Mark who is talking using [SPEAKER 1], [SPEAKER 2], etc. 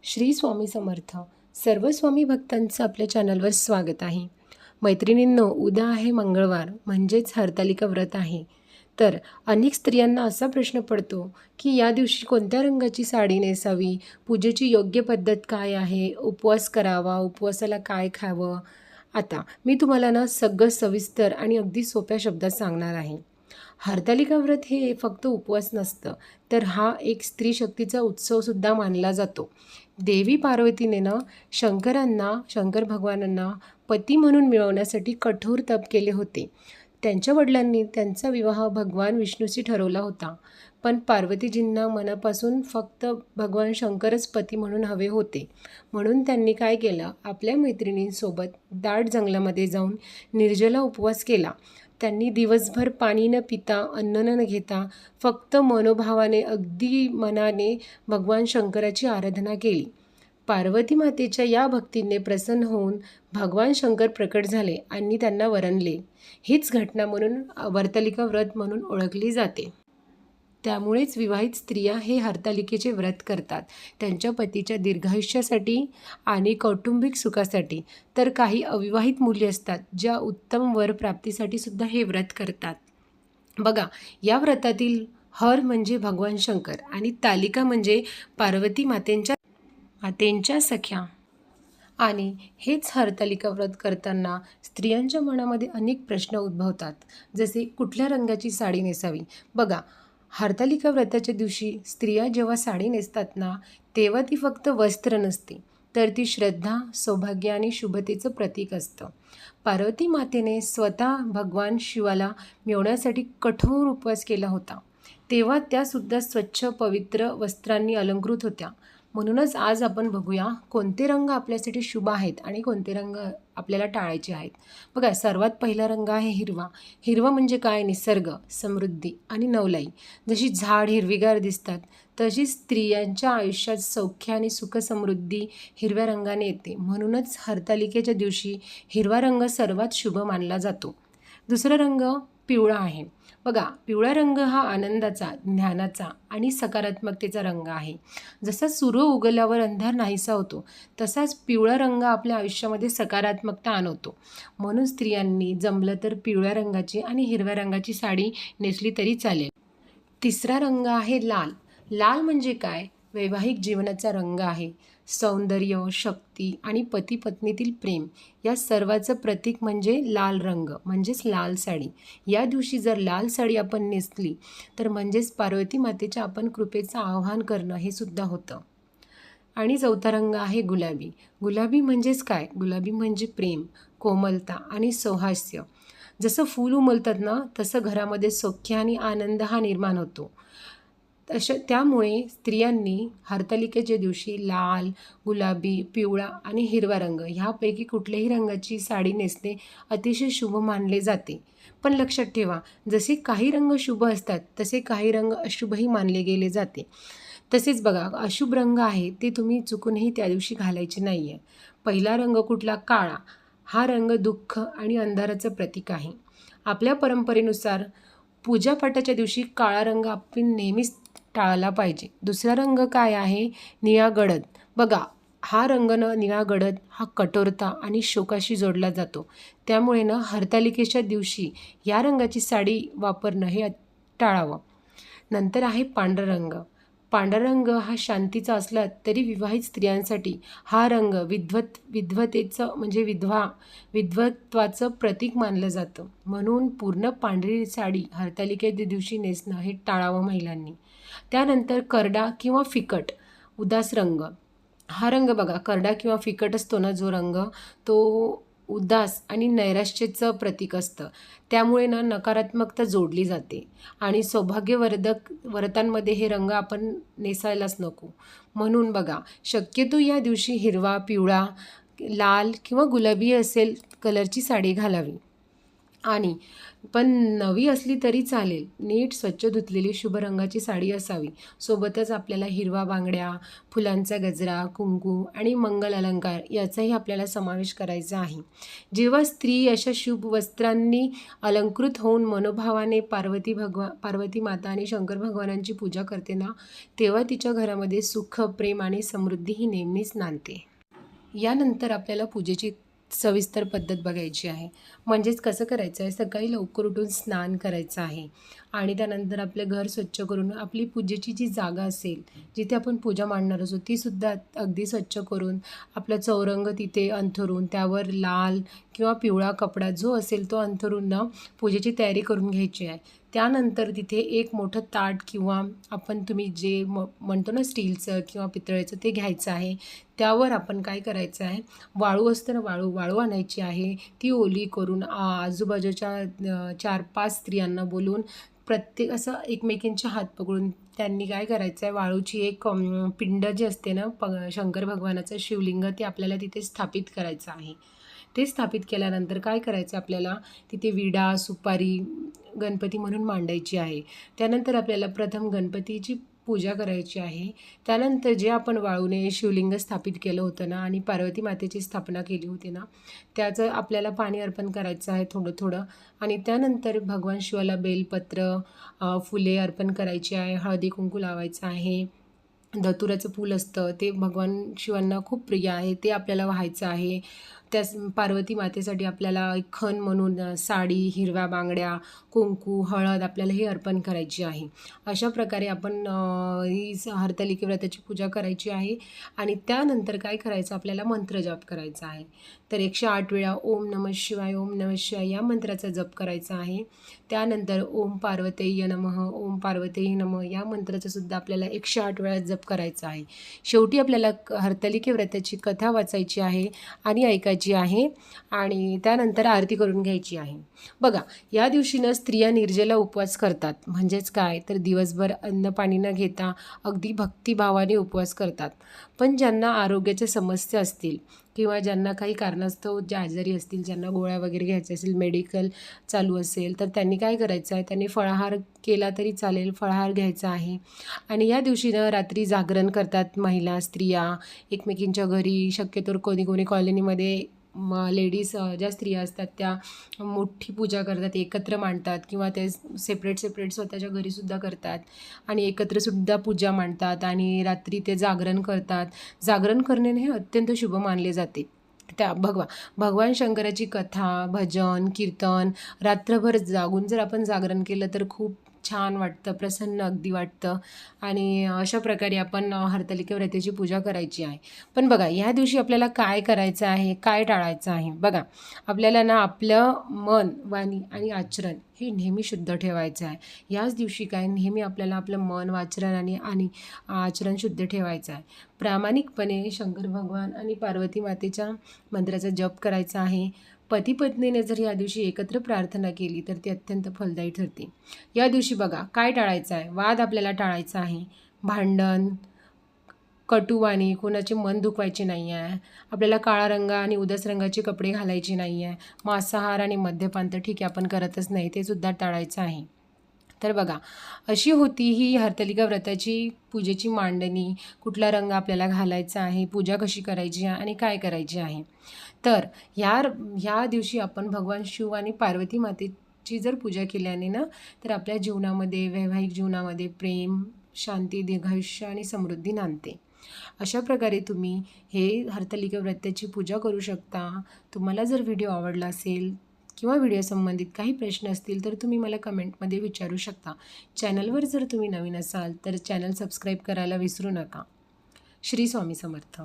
[SPEAKER 1] श्री स्वामी समर्थ. सर्व स्वामी भक्तांचं आपल्या चॅनलवर स्वागत आहे. मैत्रिणींनो, उद्या आहे मंगळवार, म्हणजेच हरतालिका व्रत आहे. तर अनेक स्त्रियांना असा प्रश्न पडतो की या दिवशी कोणत्या रंगाची साडी नेसावी, पूजेची योग्य पद्धत काय आहे, उपवास करावा, उपवासाला काय खावं. आता मी तुम्हाला सगळं सविस्तर आणि अगदी सोप्या शब्दात सांगणार आहे. हरतालिका व्रत हे फक्त उपवास नसतं, तर हा एक स्त्री शक्तीचा उत्सवसुद्धा मानला जातो. देवी पार्वतीने शंकर भगवानांना पती म्हणून मिळवण्यासाठी कठोर तप केले होते. त्यांच्या वडिलांनी त्यांचा विवाह भगवान विष्णूशी ठरवला होता, पण पार्वतीजींना मनापासून फक्त भगवान शंकरच पती म्हणून हवे होते. म्हणून त्यांनी काय केलं, आपल्या मैत्रिणींसोबत दाट जंगलामध्ये जाऊन निर्जला उपवास केला. त्यांनी दिवसभर पाणी न पिता, अन्न न घेता, फक्त मनोभावाने, अगदी मनाने भगवान शंकराची आराधना केली. पार्वती मातेच्या या भक्तीने प्रसन्न होऊन भगवान शंकर प्रकट झाले आणि त्यांना वरणले. हीच घटना म्हणून हरतालिका व्रत म्हणून ओळखली जाते. त्यामुळेच विवाहित स्त्रिया हे हरतालिकेचे व्रत करतात, त्यांच्या पतीच्या दीर्घायुष्यासाठी आणि कौटुंबिक सुखासाठी. तर काही अविवाहित मुली असतात ज्या उत्तम वर प्राप्तीसाठी सुद्धा हे व्रत करतात. बघा, या व्रतातील हर म्हणजे भगवान शंकर आणि तालिका म्हणजे पार्वती मातेंच्या सख्या. आणि हेच हरतालिका व्रत करताना स्त्रियांच्या मनामध्ये अनेक प्रश्न उद्भवतात, जसे कुठल्या रंगाची साडी नेसावी. बघा, हरतालिका व्रताच्या दिवशी स्त्रिया जेव्हा साडी नेसतात ना, तेव्हा ती फक्त वस्त्र नसते, तर ती श्रद्धा, सौभाग्य आणि शुभतेचं प्रतीक असतं. पार्वती मातेने स्वतः भगवान शिवाला मिळवण्यासाठी कठोर उपवास केला होता, तेव्हा त्यासुद्धा स्वच्छ पवित्र वस्त्रांनी अलंकृत होत्या. म्हणूनच आज आपण बघूया कोणते रंग आपल्यासाठी शुभ आहेत आणि कोणते रंग आपल्याला टाळायचे आहेत. बघा, सर्वात पहिला रंग आहे हिरवा. हिरवा म्हणजे काय? निसर्ग, समृद्धी आणि नवलाई. जशी झाड हिरवीगार दिसतात, तशी स्त्रियांच्या आयुष्यात सौख्य आणि सुख समृद्धी हिरव्या रंगाने येते. म्हणूनच हरतालिकेच्या दिवशी हिरवा रंग सर्वात शुभ मानला जातो. दुसरा रंग पिवळा आहे. बघा, पिवळा रंग हा आनंदाचा, ज्ञानाचा आणि सकारात्मकतेचा रंग आहे. जसा सूर्य उगवल्यावर अंधार नाहीसा होतो, तसाच पिवळा रंग आपल्या आयुष्यामध्ये सकारात्मकता आणवतो. म्हणून स्त्रियांनी जमलं तर पिवळ्या रंगाची आणि हिरव्या रंगाची साडी नेसली तरी चालेल. तिसरा रंग आहे लाल. लाल म्हणजे काय? वैवाहिक जीवनाचा रंग आहे. सौंदर्य, शक्ती आणि पती पत्नीतील प्रेम या सर्वाचं प्रतीक म्हणजे लाल रंग, म्हणजेच लाल साडी. या दिवशी जर लाल साडी आपण नेसली तर म्हणजेच पार्वती मातेच्या आपण कृपेचं आवाहन करणं हे सुद्धा होतं. आणि चौथा रंग आहे गुलाबी. गुलाबी म्हणजेच काय? गुलाबी म्हणजे प्रेम, कोमलता आणि सौहास्य. जसं फूल उमलतात ना, तसं घरामध्ये सौख्य आणि आनंद हा निर्माण होतो. त्यामुळे स्त्रियांनी हरतालिकेच्या दिवशी लाल, गुलाबी, पिवळा आणि हिरवा रंग ह्यापैकी कुठल्याही रंगाची साडी नेसणे अतिशय शुभ मानले जाते. पण लक्षात ठेवा, जसे काही रंग शुभ असतात तसे काही रंग अशुभही मानले गेले जाते. तसेच बघा, अशुभ रंग आहे ते तुम्ही चुकूनही त्या दिवशी घालायचे नाही आहे. पहिला रंग कुठला? काळा. हा रंग दुःख आणि अंधाराचं प्रतीक आहे. आपल्या परंपरेनुसार पूजापाठाच्या दिवशी काळा रंग आपण नेहमीच टाळला पाहिजे. दुसरा रंग काय आहे? निळा गडद. बघा, हा रंग निळा गडद हा कठोरता आणि शोकाशी जोडला जातो. त्यामुळे हरतालिकेच्या दिवशी या रंगाची साडी वापरणं हे टाळावं. नंतर आहे पांढरा रंग. पांढरा रंग हा शांतीचा असला तरी विवाहित स्त्रियांसाठी हा रंग विधवतेचं म्हणजे विधवत्वाचं प्रतीक मानलं जातं. म्हणून पूर्ण पांढरी साडी हरतालिकेच्या दिवशी नेसणं हे टाळावं महिलांनी. त्यानंतर करडा किंवा फिकट उदास रंग. हा रंग बघा, करडा किंवा फिकट असतो ना जो रंग, तो उदास आणि नैराश्याचं प्रतीक असतं. त्यामुळे नकारात्मकता जोडली जाते आणि सौभाग्यवर्धक व्रतांमध्ये हे रंग आपण नेसायलाच नको. म्हणून बघा, शक्यतो या दिवशी हिरवा, पिवळा, लाल किंवा गुलाबी असेल कलरची साडी घालावी. आणि पण नवी असली तरी चालेल, नीट स्वच्छ धुतलेली शुभ रंगाची साडी असावी. सोबतच आपल्याला हिरवा बांगड्या, फुलांचा गजरा, कुंकू आणि मंगल अलंकार याचाही आपल्याला समावेश करायचा आहे. जेव्हा स्त्री अशा शुभ वस्त्रांनी अलंकृत होऊन मनोभावाने पार्वती माता आणि शंकर भगवानांची पूजा करते ना, तेव्हा तिच्या घरामध्ये सुख, प्रेम आणि समृद्धी ही नेहमीच नांदते. यानंतर आपल्याला पूजेची सविस्तर पद्धत बघायची आहे. म्हणजेच कसं करायचं आहे, सकाळी लवकर उठून स्नान करायचं आहे आणि त्यानंतर आपलं घर स्वच्छ करून आपली पूजेची जी जागा असेल, जिथे आपण पूजा मांडणार असो, तीसुद्धा अगदी स्वच्छ करून आपला चौरंग तिथे अंथरून त्यावर लाल किंवा पिवळा कपडा जो असेल तो अंथरून ना पूजेची तयारी करून घ्यायची आहे. त्यानंतर तिथे एक मोठं ताट किंवा तुम्ही जे म्हणतो ना स्टीलचं किंवा पितळेचं ते घ्यायचं आहे. त्यावर आपण काय करायचं आहे, वाळू असतं ना, वाळू आणायची आहे. ती ओली करून आजूबाजूच्या 4-5 स्त्रियांना बोलवून प्रत्येक असं एकमेकींचे हात पकडून त्यांनी काय करायचं आहे, वाळूची एक पिंड जी असते ना शंकर भगवानाचं शिवलिंग, ते आपल्याला तिथे स्थापित करायचं आहे. ते स्थापित केल्यानंतर काय करायचं, आपल्याला तिथे विडा, सुपारी गणपती म्हणून मांडायची आहे. त्यानंतर आपल्याला प्रथम गणपतीची पूजा करायची आहे. त्यानंतर जे आपण वाळूने शिवलिंग स्थापित केलं होतं ना आणि पार्वती मातेची स्थापना केली होती ना, त्याचं आपल्याला पाणी अर्पण करायचं आहे थोडं थोडं. आणि त्यानंतर भगवान शिवाला बेलपत्र, फुले अर्पण करायची आहे, हळदी कुंकू लावायचं आहे. धतुराचं फूल असतं ते भगवान शिवांना खूप प्रिय आहे, ते आपल्याला व्हायचं आहे. त्या पार्वती मातेसाठी आपल्याला एक खण म्हणून साडी, हिरव्या बांगड्या, कुंकू, हळद आपल्याला हे अर्पण करायची आहे. अशा प्रकारे आपण ही हरतालिका व्रताची पूजा करायची आहे. आणि त्यानंतर काय करायचं, आपल्याला मंत्रजप करायचा आहे. तर 108 वेळा ओम नमः शिवाय, ओम नमः शिवाय या मंत्राचा जप करायचा आहे. त्यानंतर ओम पार्वतीय नमः, ओम पार्वतीय नमः या मंत्राचा सुद्धा आपल्याला 108 वेळा जप करायचा आहे. शेवटी आपल्याला हरतालिका व्रताची कथा वाचायची आहे आणि ऐकायची आहे आणि त्यानंतर आरती करून घ्यायची आहे. बघा, या दिवशी ना स्त्रिया निर्जला उपवास करतात. म्हणजेच काय, तर दिवसभर अन्न पाणी न घेता अगदी भक्तिभावाने उपवास करतात. पण ज्यांना आरोग्याच्या समस्या असतील किंवा ज्यांना काही कारणास्तव जे आजारी असतील, ज्यांना गोळ्या वगैरे घ्यायच्या असेल, मेडिकल चालू असेल, तर त्यांनी काय करायचं आहे, त्यांनी फळाहार केला तरी चालेल, फळाहार घ्यायचा आहे. आणि या दिवशी ना रात्री जागरण करतात स्त्रिया एकमेकींच्या घरी. शक्यतोवर कोणी कॉलनीमध्ये लेडीज ज्या स्त्रिया असतात त्या मोठी पूजा करतात, एकत्र मांडतात किंवा ते सेपरेट स्वतःच्या घरीसुद्धा करतात आणि एकत्रसुद्धा पूजा मांडतात आणि रात्री ते जागरण करतात. जागरण करणे हे अत्यंत शुभ मानले जाते. भगवान शंकराची कथा, भजन, कीर्तन रात्रभर जागून जर आपण जागरण केलं तर खूप छान वाटतं, प्रसन्न अगदी वाटतं. आणि अशा प्रकारे आपण हरतालिका व्रताची पूजा करायची आहे. पण बघा, ह्या दिवशी आपल्याला काय करायचं आहे, काय टाळायचं आहे. बघा, आपल्याला ना आपलं मन, वाणी आणि आचरण हे नेहमी शुद्ध ठेवायचं आहे. याच दिवशी काय, नेहमी आपल्याला आपलं मन, आचरण आणि आचरण शुद्ध ठेवायचं आहे. प्रामाणिकपणे शंकर भगवान आणि पार्वती मातेच्या मंत्राचा जप करायचा आहे. पती पत्नीने जर या दिवशी एकत्र प्रार्थना केली तर ती अत्यंत फलदायी ठरते. या दिवशी बघा काय टाळायचं आहे, वाद आपल्याला टाळायचा आहे, भांडण, कटुवाणी, कोणाचे मन दुखवायचे नाही आहे. आपल्याला काळा रंग आणि उदास रंगाचे कपडे घालायचे नाही आहे. मांसाहार आणि मद्यपान तर ठीक आहे, आपण करतच नाही, ते सुद्धा टाळायचं आहे. तर बघा, अशी होती ही हरतालिका व्रताची पूजेची मांडणी. कुठला रंग आपल्याला घालायचा आहे, पूजा कशी करायची आहे आणि काय करायची आहे. तर ह्या दिवशी आपण भगवान शिव आणि पार्वती मातेची जर पूजा केल्याने ना, तर आपल्या जीवनामध्ये, वैवाहिक जीवनामध्ये प्रेम, शांती, दीर्घायुष्य आणि समृद्धी नांदते. अशा प्रकारे तुम्ही हे हरतालिका व्रताची पूजा करू शकता. तुम्हाला जर व्हिडिओ आवडला असेल किंवा व्हिडिओ संबंधित काही प्रश्न असतील तर तुम्ही मला कमेंटमध्ये विचारू शकता. चॅनलवर जर तुम्ही नवीन असाल तर चॅनल सबस्क्राईब करायला विसरू नका. श्री स्वामी समर्थ.